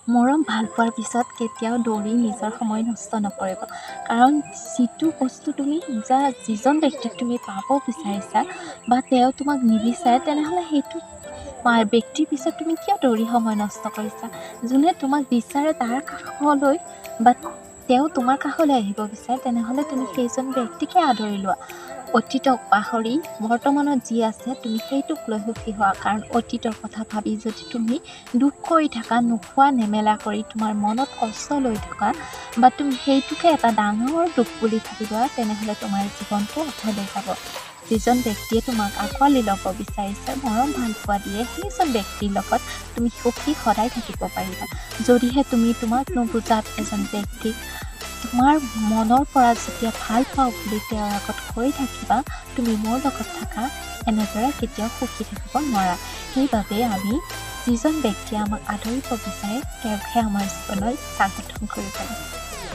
মৰম ভাল পোৱাৰ পিছত কেতিয়াও দৌৰি নিজৰ সময় নষ্ট নকৰিব কাৰণ যিটো বস্তু তুমি যিজন ব্যক্তিক তুমি পাব বিচাৰিছা বা তেওঁ তোমাক নিবিচাৰে তেনেহ'লে সেইটো ব্যক্তিৰ পিছত তুমি কিয় দৌৰি সময় নষ্ট কৰিছা যোনে তোমাক বিচাৰে তাৰ কাষলৈ বা তেওঁ তোমাৰ কাষলৈ আহিব বিচাৰে তেনেহ'লে তুমি সেইজন ব্যক্তিকে আদৰি লোৱা অতীতক পাহৰি বৰ্তমানত যি আছে তুমি সেইটোক লৈ সুখী হোৱা কাৰণ অতীতৰ কথা ভাবি যদি তুমি দুখ কৰি থাকা নোখোৱা নেমেলা কৰি তোমাৰ মনত কষ্ট লৈ থকা বা তুমি সেইটোকে এটা ডাঙৰ দুখ বুলি ভাবি লোৱা তেনেহ'লে তোমাৰ জীৱনটো অথলে যাব যিজন ব্যক্তিয়ে তোমাক আঁকোৱালি ল'ব বিচাৰিছে মৰম ভাল পোৱা দিয়ে সেইজন ব্যক্তিৰ লগত তুমি সুখী সদায় থাকিব পাৰিবা যদিহে তুমি তোমাক নুবুজাত এজন ব্যক্তিক তোমাৰ মনৰ পৰা যেতিয়া ভাল পাওঁ বুলি তেওঁৰ আগত কৈ থাকিবা তুমি মোৰ লগত থাকা এনেদৰে কেতিয়াও সুখী থাকিব নোৱাৰা সেইবাবে আমি যিজন ব্যক্তিয়ে আমাক আদৰিব বিচাৰে তেওঁকহে আমাৰ জীৱনত স্বাগতম কৰিব লাগে